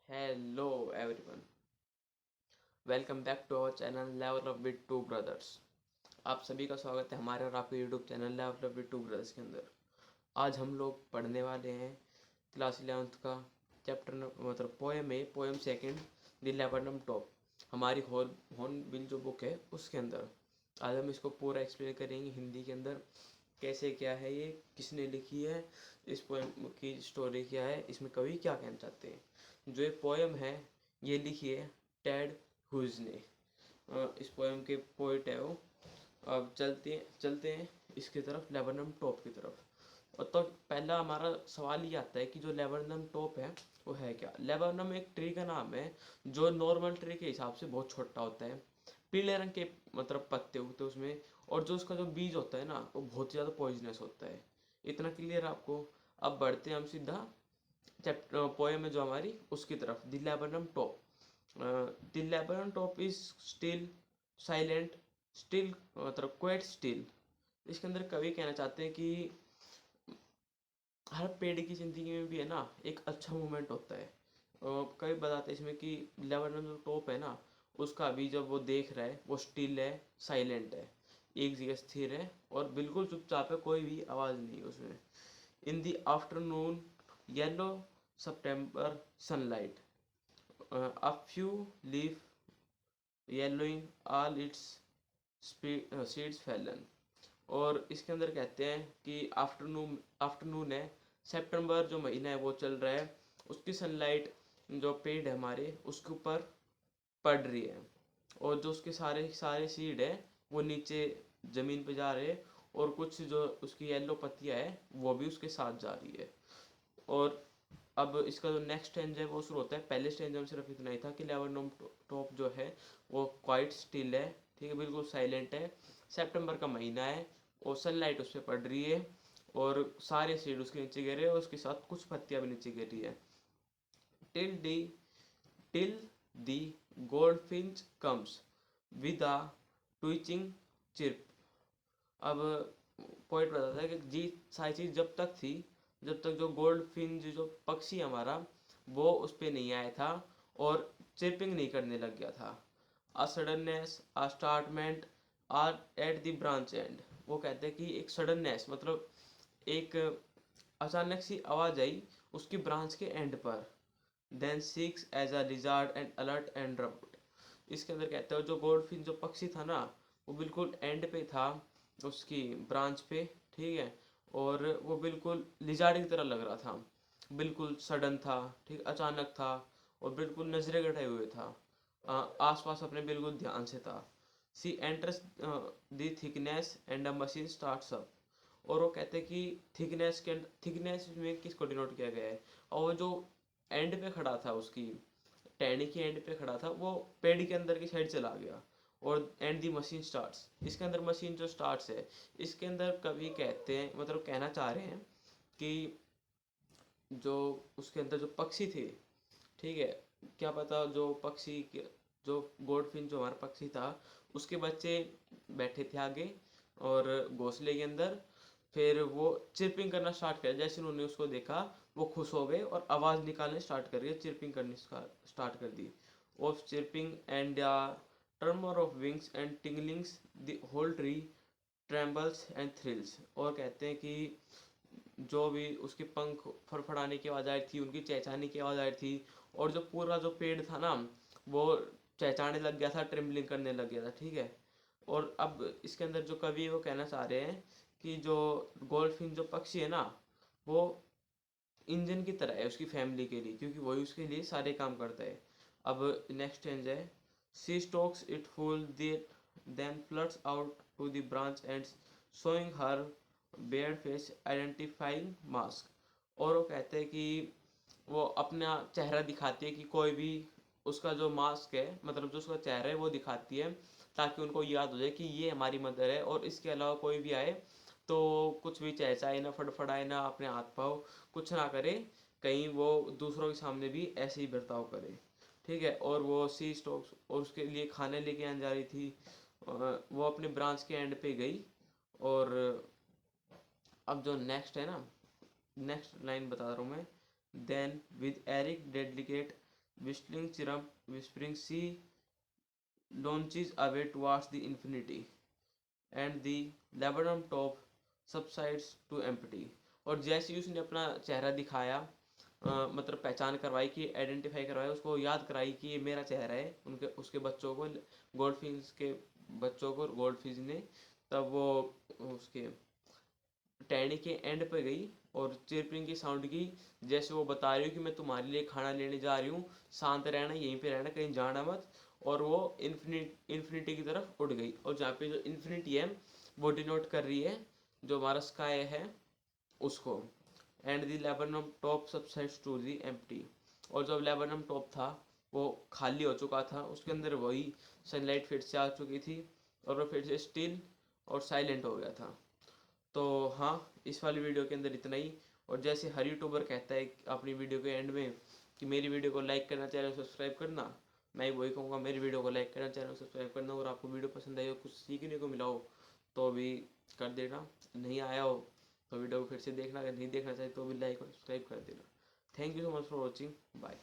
Hello everyone, welcome back to our channel level up with two brothers. आप सभी का स्वागत है हमारे और आपके YouTube channel level up with two brothers के अंदर। आज हम लोग पढ़ने वाले हैं क्लास 11th का चैप्टर मतलब पोएम है, poem second, the laburnum top. हमारी हॉर्नबिल जो बुक है उसके अंदर आज हम इसको पूरा एक्सप्लेन करेंगे हिंदी के अंदर। कैसे, क्या है ये, किसने लिखी है, इस पोएम की स्टोरी क्या है, इसमें कवि क्या कहना चाहते हैं। जो ये पोएम है ये लिखी है टेड हुइज ने। इस पोएम के पोइट है वो। अब चलते हैं इसकी तरफ, लेबनम टॉप की तरफ। और तो पहला हमारा सवाल ये आता है कि जो लेबनम टॉप है वो है क्या। लेबनम एक ट्री का नाम है जो नॉर्मल ट्री के हिसाब से बहुत छोटा होता है। पीले रंग के मतलब पत्ते उगते हैं उसमें, और जो उसका जो बीज होता है ना वो बहुत ज़्यादा पॉइजनस होता है। इतना क्लियर आपको। अब बढ़ते हैं हम सीधा चैप्टर पोएम है जो हमारी उसकी तरफ, the laburnum top. The laburnum top is still silent, still मतलब क्वाइट स्टिल। इसके अंदर कवि कहना चाहते हैं कि हर पेड़ की ज़िंदगी में भी है ना एक अच्छा मोमेंट होता है। कवि बताते हैं इसमें कि लेबनम जो टॉप है ना उसका अभी जब वो देख रहा है वो स्टिल है, साइलेंट है, एक जगह स्थिर है और बिल्कुल चुपचाप है, कोई भी आवाज़ नहीं है उसमें। In the afternoon yellow September sunlight, a few leaf yellowing, all its seeds fallen। और इसके अंदर कहते हैं कि आफ्टरनून आफ्टरनून है, सितंबर जो महीना है वो चल रहा है, उसकी सनलाइट जो पेड़ है हमारे उसके ऊपर पड़ रही है, और जो उसके सारे सारे सीड है वो नीचे ज़मीन पे जा रहे हैं, और कुछ जो उसकी येलो पत्तियां है वो भी उसके साथ जा रही है। और अब इसका जो नेक्स्ट स्टेंज है वो शुरू होता है। पहले स्टेंज में सिर्फ इतना ही था कि लेबनोम टॉप जो है वो क्वाइट स्टिल है, ठीक है, बिल्कुल साइलेंट है, सितंबर का महीना है और सनलाइट उस पर पड़ रही है और सारे सीड उसके नीचे गिरे और उसके साथ कुछ पत्तियां भी नीचे गिर रही है। Till D till the goldfinch comes with a twitching chip. अब पॉइंट बताता है कि जी सारी चीज़ जब तक थी जब तक जो गोल्ड फिन जो पक्षी हमारा वो उस पर नहीं आया था और चिरपिंग नहीं करने लग गया था। A suddenness, a startlement are at the branch end. वो कहते हैं कि एक सडननेस मतलब एक अचानक सी आवाज़ आई उसकी ब्रांच के एंड पर। Then seeks as a lizard and alert and rubbed. इसके अंदर कहते हो जो गोल्डफिन जो पक्षी था ना वो बिल्कुल एंड पे था उसकी ब्रांच पे, ठीक है, और वो बिल्कुल लिजार्ड की तरह लग रहा था, बिल्कुल सडन था, ठीक, अचानक था और बिल्कुल नजरें गड़ाए हुए था, आसपास अपने बिल्कुल ध्यान से था। She enters the thickness and a machine starts up. और वो कहते हैं कि थिकनेस में किसको डिनोट किया गया है, और वो जो एंड पे खड़ा था उसकी टहनी के एंड पे खड़ा था वो पेड़ के अंदर की साइड चला गया। और एंड दी मशीन स्टार्ट्स, इसके अंदर मशीन जो स्टार्ट्स है इसके अंदर कवि कहते हैं मतलब कहना चाह रहे हैं कि जो उसके अंदर जो पक्षी थे, ठीक है, क्या पता जो पक्षी जो गोल्डफिन जो हमारा पक्षी था उसके बच्चे बैठे थे आगे और घोंसले के अंदर। फिर वो चिरपिंग करना स्टार्ट किया, जैसे उन्होंने उसको देखा वो खुश हो गए और आवाज़ निकालने स्टार्ट कर दिया, चिरपिंग करनी स्टार्ट कर दी। Of chirping and tremor of wings and tinglings the whole tree trembles and thrills. और कहते हैं कि जो भी उसके पंख फड़फड़ाने की आवाज़ आई थी, उनकी चहचहाने की आवाज़ आई थी, और जो पूरा जो पेड़ था ना वो चहचहाने लग गया था, ट्रिम्बलिंग करने लग गया था, ठीक है। और अब इसके अंदर जो कवि है वो कहना चाह रहे हैं कि जो गोल्डफिन जो पक्षी है ना वो इंजन की तरह है उसकी फैमिली के लिए, क्योंकि वही उसके लिए सारे काम करता है। अब नेक्स्ट रेंज है, she stokes it full then floods out to the branch ends showing her bare face identifying mask. और वो कहते हैं कि वो अपना चेहरा दिखाती है कि कोई भी उसका जो मास्क है मतलब जो उसका चेहरा है वो दिखाती है, ताकि उनको याद हो जाए कि ये हमारी मदर है, और इसके अलावा कोई भी आए तो कुछ भी चहचहाए ना, फड़फड़ाए ना, अपने हाथ पाँव कुछ ना करे, कहीं वो दूसरों के सामने भी ऐसे ही बर्ताव करे, ठीक है। और वो सी स्टॉक्स और उसके लिए खाने लेके आने जा रही थी, वो अपने ब्रांच के एंड पे गई। और अब जो नेक्स्ट है ना, नेक्स्ट लाइन बता रहा हूँ मैं। Then with Eric dedicate whispering sea launches away towards the infinity, and the laburnum top subsides to empty। और जैसे ही उसने अपना चेहरा दिखाया, मतलब पहचान करवाई, कि आइडेंटिफाई करवाया, उसको याद कराई कि ये मेरा चेहरा है, उनके उसके बच्चों को, गोल्डफिश के बच्चों को, गोल्डफिश ने, तब वो उसके टहनी के एंड पे गई और चिरपिंग की साउंड की, जैसे वो बता रही हो कि मैं तुम्हारे लिए खाना लेने जा रही हूँ, शांत रहना, यहीं पे रहना, कहीं जाना मत। और वो इन्फिनिटी की तरफ उड़ गई, और जहाँ पे जो इन्फिनिटी है वो डिनोट कर रही है जो हमारा स्काई है उसको। And the laburnum top subsides to the empty. और जब लेबनम टॉप था वो खाली हो चुका था, उसके अंदर वही सनलाइट फिर से आ चुकी थी, और वो फिर से स्टिल और साइलेंट हो गया था। तो हाँ, इस वाली वीडियो के अंदर इतना ही। और जैसे हर यूट्यूबर कहता है अपनी वीडियो के एंड में कि मेरी वीडियो को लाइक करना, चैनल को सब्सक्राइब करना, मैं वही कहूँगा, मेरी वीडियो को लाइक करना, चैनल को सब्सक्राइब करना। और आपको वीडियो पसंद आई हो, कुछ सीखने को मिला हो, तो भी कर देना। नहीं आया हो तो वीडियो को फिर से देखना, अगर नहीं देखना चाहिए तो भी लाइक और सब्सक्राइब कर देना। Thank you so much for watching, bye.